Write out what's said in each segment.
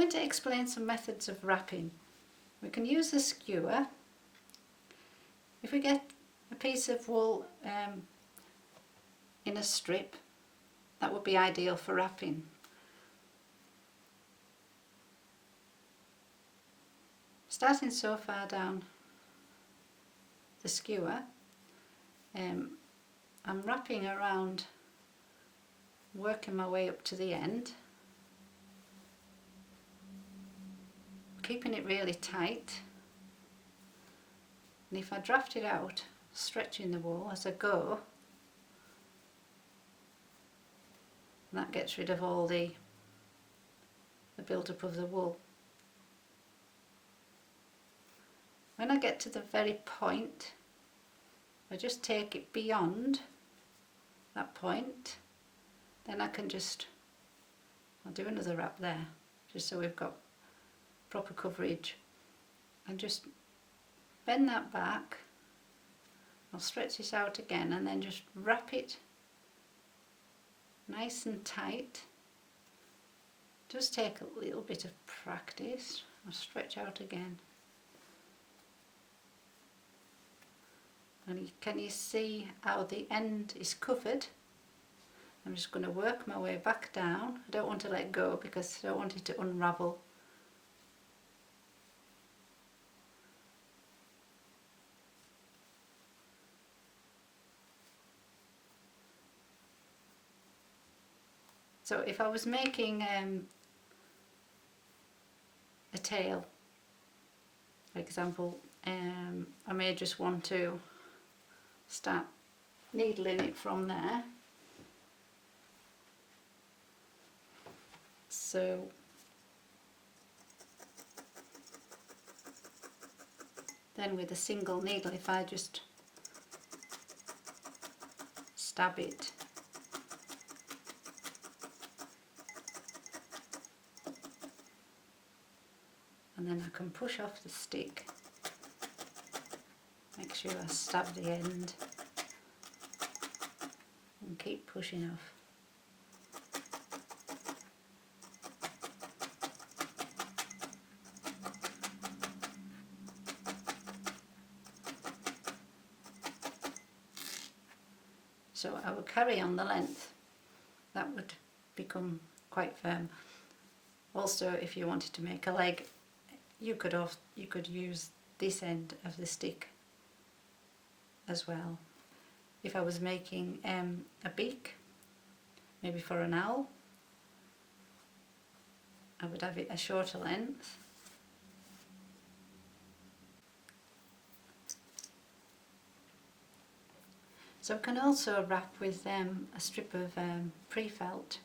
going to explain some methods of wrapping. We can use a skewer. If we get a piece of wool in a strip, that would be ideal for wrapping. Starting so far down the skewer, I'm wrapping around, working my way up to the end, keeping it really tight, and if I draft it out, stretching the wool as I go, that gets rid of all the build-up of the wool. When I get to the very point, I just take it beyond that point, then I can I'll do another wrap there, just so we've got proper coverage, and just bend that back. I'll stretch this out again and then just wrap it nice and tight. Just take a little bit of practice. I'll stretch out again. And can you see how the end is covered? I'm just going to work my way back down. I don't want to let go because I don't want it to unravel. So if I was making a tail, for example, I may just want to start needling it from there. So then with a single needle, if I just stab it, and then I can push off the stick. Make sure I stab the end and keep pushing off. So I will carry on the length. That would become quite firm. Also, if you wanted to make a leg, you could use this end of the stick as well. If I was making a beak, maybe for an owl, I would have it a shorter length. So I can also wrap with a strip of pre-felt.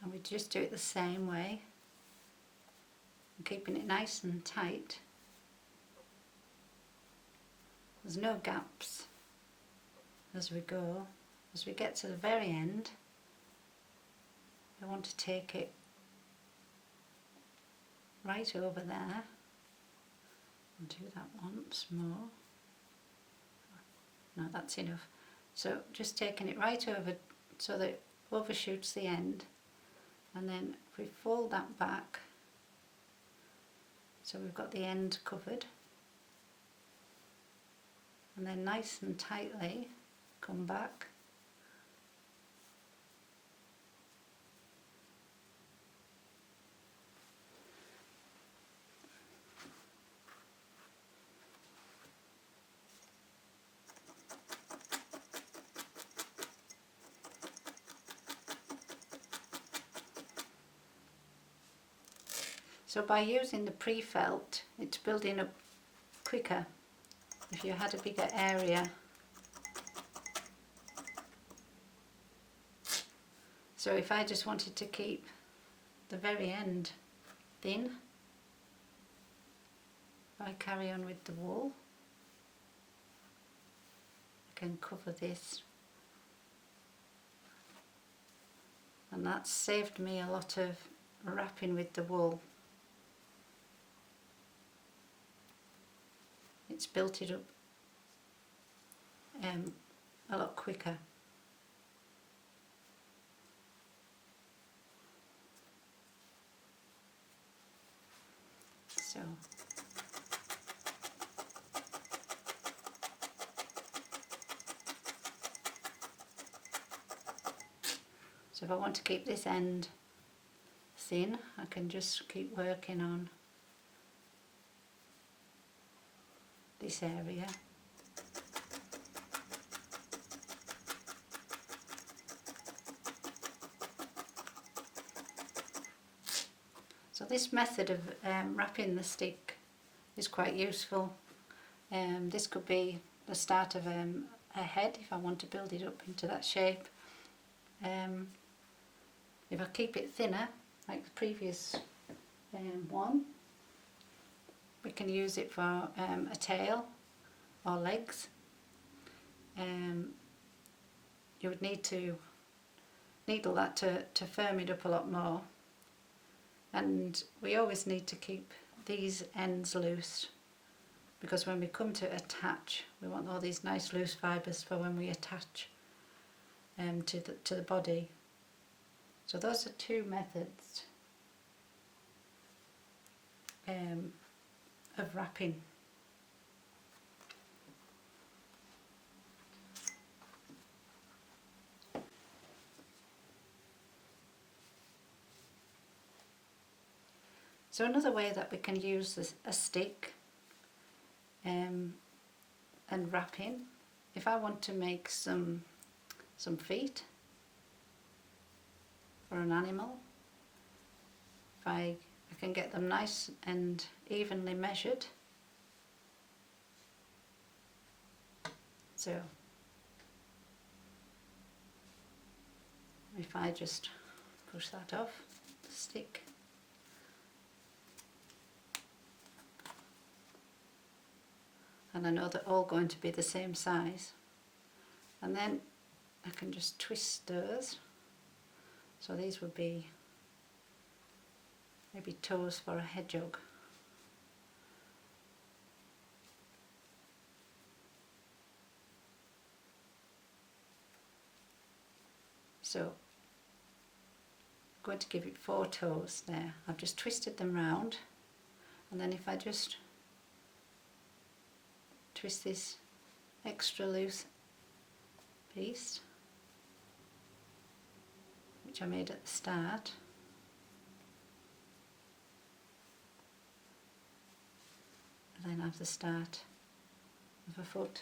And we just do it the same way, and keeping it nice and tight. There's no gaps as we go. As we get to the very end, I want to take it right over there and do that once more. No, that's enough. So just taking it right over so that it overshoots the end, and then if we fold that back so we've got the end covered, and then nice and tightly come back. So by using the pre-felt, it's building up quicker if you had a bigger area. So if I just wanted to keep the very end thin, I carry on with the wool. I can cover this, and that's saved me a lot of wrapping with the wool. It's built it up a lot quicker. So if I want to keep this end thin, I can just keep working on this area. So this method of wrapping the stick is quite useful. This could be the start of a head if I want to build it up into that shape. If I keep it thinner, like the previous one, we can use it for a tail or legs. You would need to needle that to firm it up a lot more, and we always need to keep these ends loose, because when we come to attach, we want all these nice loose fibres for when we attach to the body. So those are two methods of wrapping. So another way that we can use a stick and wrapping, if I want to make some feet for an animal, if I can get them nice and evenly measured. So if I just push that off the stick, and I know they're all going to be the same size, and then I can just twist those. So these would be maybe toes for a hedgehog. So I'm going to give it 4 toes there. I've just twisted them round, and then if I just twist this extra loose piece, which I made at the start, and then have the start of a foot.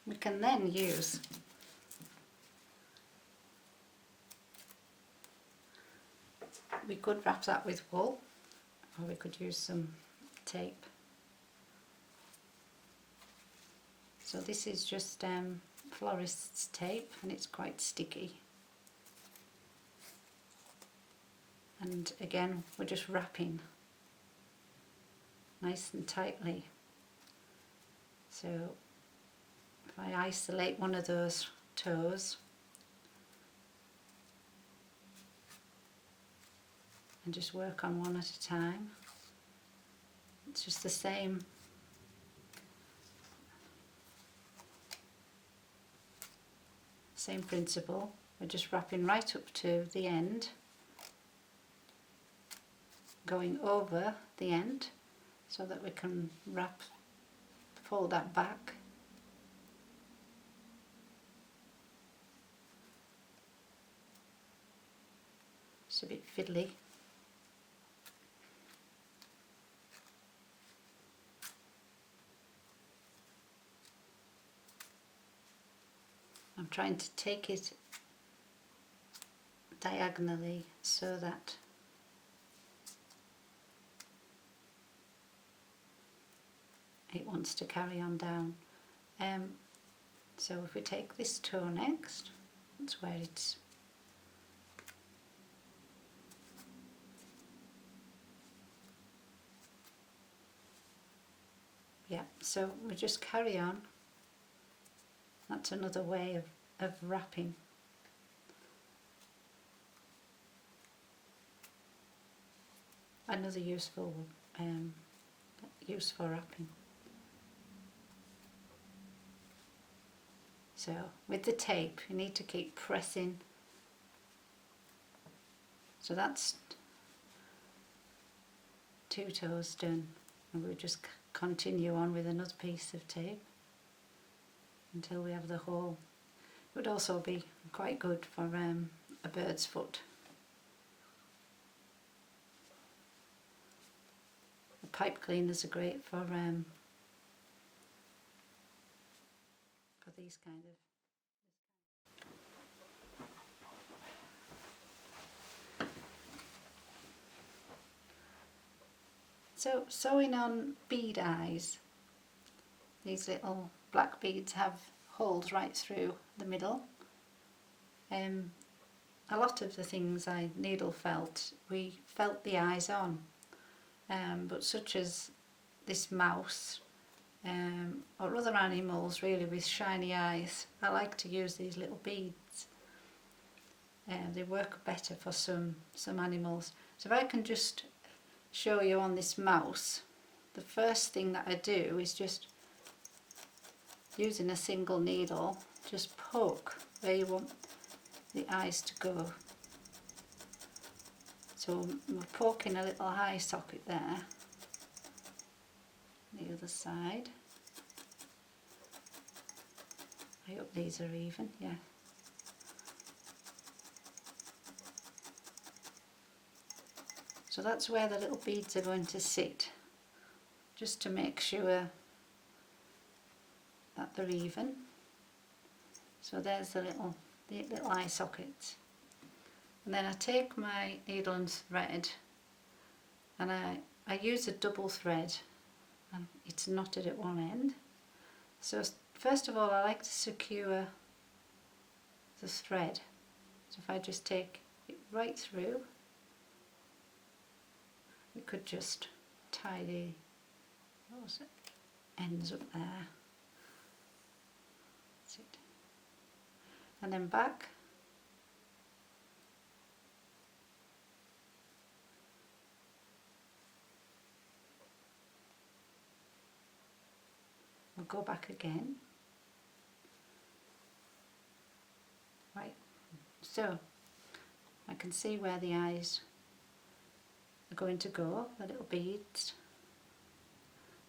We can then use we could wrap that with wool, or we could use some tape. So this is just florist's tape, and it's quite sticky. And again, we're just wrapping nice and tightly. So if I isolate one of those toes and just work on one at a time, it's just the same principle. We're just wrapping right up to the end, going over the end so that we can fold that back. It's a bit fiddly. I'm trying to take it diagonally so that it wants to carry on down. So if we take this toe next, that's where it's so we just carry on. That's another way of wrapping. Another useful use for wrapping. So with the tape you need to keep pressing. So that's 2 toes done, and we'll just continue on with another piece of tape until we have the hole. It would also be quite good for a bird's foot. The pipe cleaners are great for these kind of. So sewing on bead eyes, these little black beads have holes right through the middle. A lot of the things I needle felt, we felt the eyes on, but such as this mouse or other animals really with shiny eyes, I like to use these little beads. They work better for some animals. So if I can just show you on this mouse, the first thing that I do is just using a single needle, just poke where you want the eyes to go. So we're poking a little eye socket there, the other side. I hope these are even, yeah. So that's where the little beads are going to sit, just to make sure that they're even. So there's the little eye sockets. And then I take my needle and thread, and I use a double thread, and it's knotted at one end. So first of all I like to secure the thread. So if I just take it right through, we could just tie those ends up there. That's it. And then back. We'll go back again. Right, so I can see where the eyes are going to go, the little beads,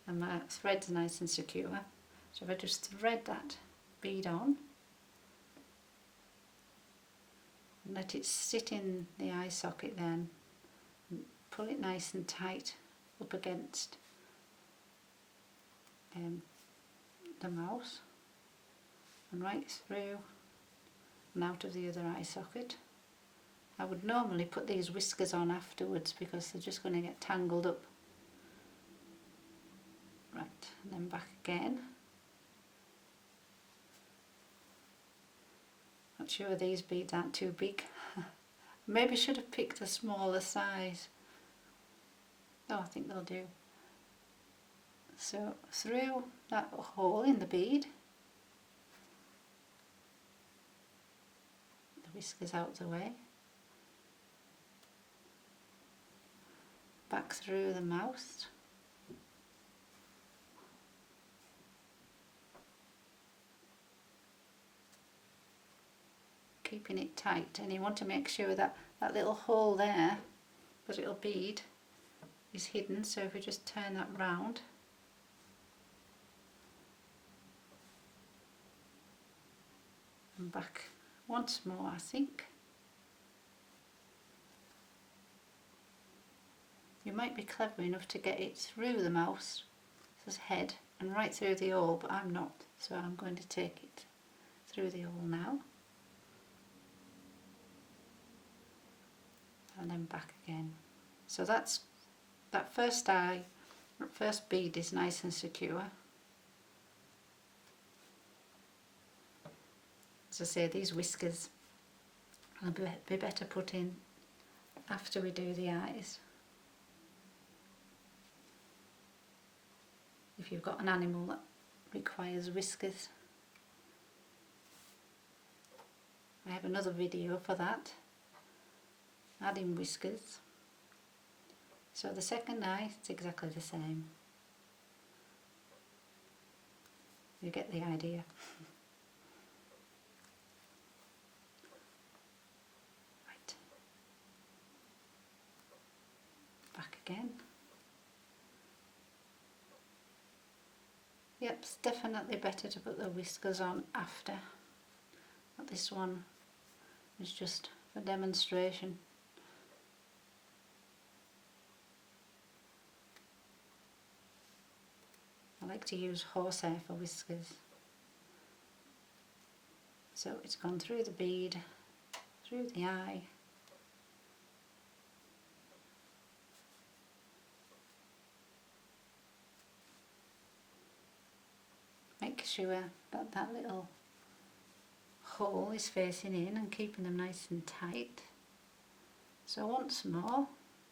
and my thread's nice and secure. So if I just thread that bead on and let it sit in the eye socket, then and pull it nice and tight up against the mouse and right through and out of the other eye socket. I would normally put these whiskers on afterwards because they're just going to get tangled up. Right, and then back again. Not sure these beads aren't too big. Maybe should have picked a smaller size. Oh, I think they'll do. So through that hole in the bead, the whiskers out of the way, back through the mouth, keeping it tight, and you want to make sure that that little hole there, the little bead, is hidden. So if we just turn that round, and back once more, I think. You might be clever enough to get it through the mouse's head and right through the hole, but I'm not, so I'm going to take it through the hole now. And then back again. So that's that first bead is nice and secure. As I say, these whiskers will be better put in after we do the eyes. If you've got an animal that requires whiskers. I have another video for that, adding whiskers. So the second eye, it's exactly the same. You get the idea. back again. Yep, it's definitely better to put the whiskers on after, but this one is just for demonstration. I like to use horsehair for whiskers. So it's gone through the bead, through the eye, make sure that that little hole is facing in and keeping them nice and tight. So once more,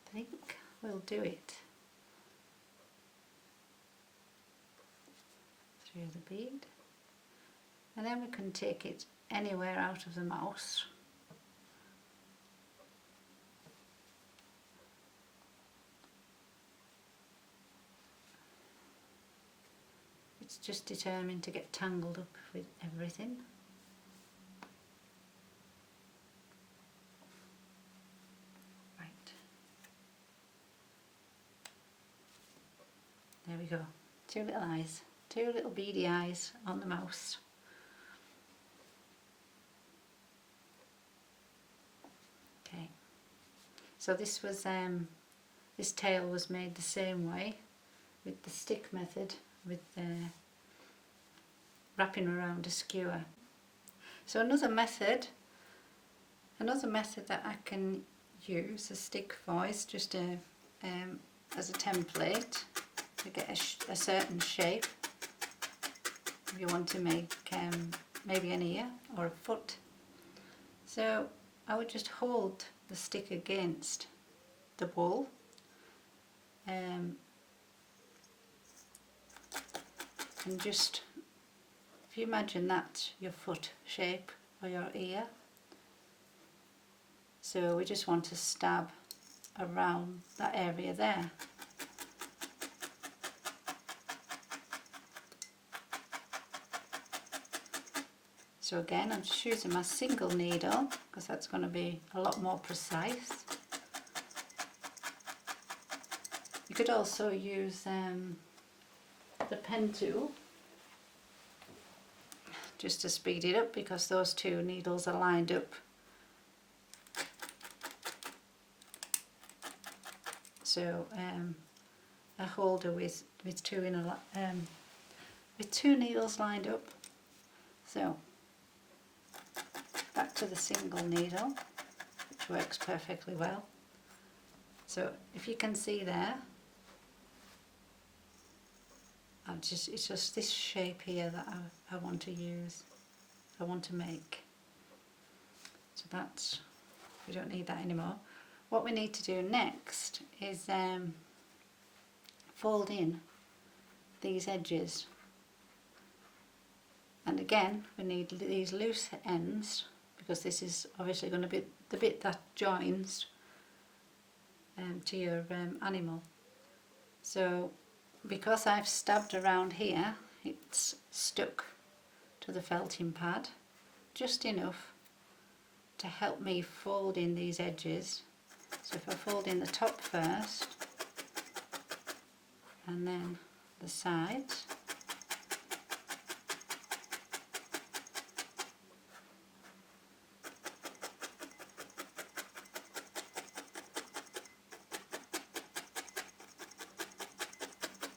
I think we'll do it through the bead, and then we can take it anywhere out of the mouse. It's just determined to get tangled up with everything. Right. There we go. Two little eyes. Two little beady eyes on the mouse. Okay. So this was this tail was made the same way with the stick method, with wrapping around a skewer. So another method that I can use a stick for is just as a template to get a certain shape. If you want to make maybe an ear or a foot, so I would just hold the stick against the wool, and just, if you imagine that your foot shape or your ear, so we just want to stab around that area there. So again, I'm just using my single needle because that's going to be a lot more precise. You could also use the pen tool just to speed it up, because those two needles are lined up. So a holder with two needles lined up. So back to the single needle, which works perfectly well. So if you can see there, it's just this shape here that I want to use, I want to make. So that's, we don't need that anymore. What we need to do next is fold in these edges, and again we need these loose ends, because this is obviously going to be the bit that joins to your animal. So because I've stabbed around here, it's stuck to the felting pad just enough to help me fold in these edges. So if I fold in the top first and then the sides,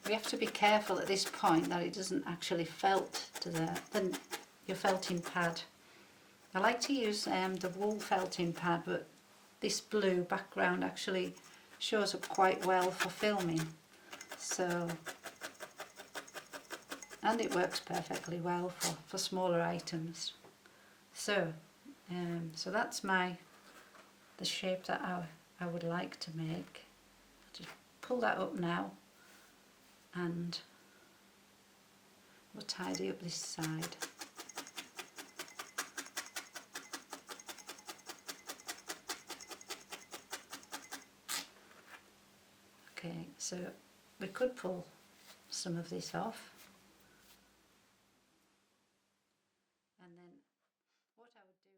we have to be careful at this point that it doesn't actually felt to your felting pad. I like to use the wool felting pad, but this blue background actually shows up quite well for filming. So, and it works perfectly well for smaller items. So, so that's the shape that I would like to make. I'll just pull that up now, and we'll tidy up this side. Okay, so we could pull some of this off, and then what I would do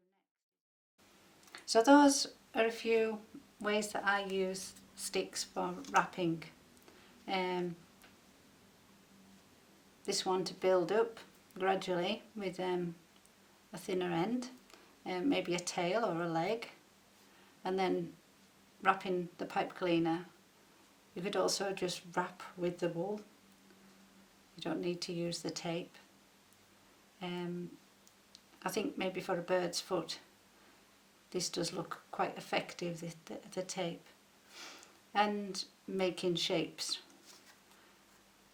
next. So those are a few ways that I use sticks for wrapping. This one to build up gradually with a thinner end, maybe a tail or a leg, and then wrapping the pipe cleaner. You could also just wrap with the wool. You don't need to use the tape. I think maybe for a bird's foot this does look quite effective, the tape. And making shapes.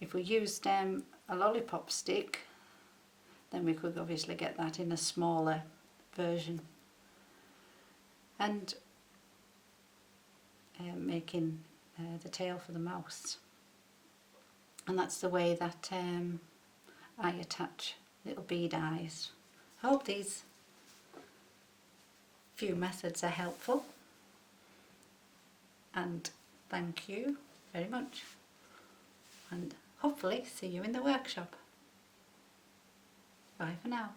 If we used a lollipop stick, then we could obviously get that in a smaller version. And making the tail for the mouse. And that's the way that I attach little bead eyes. I hope these few methods are helpful, and thank you very much, and hopefully see you in the workshop. Bye for now.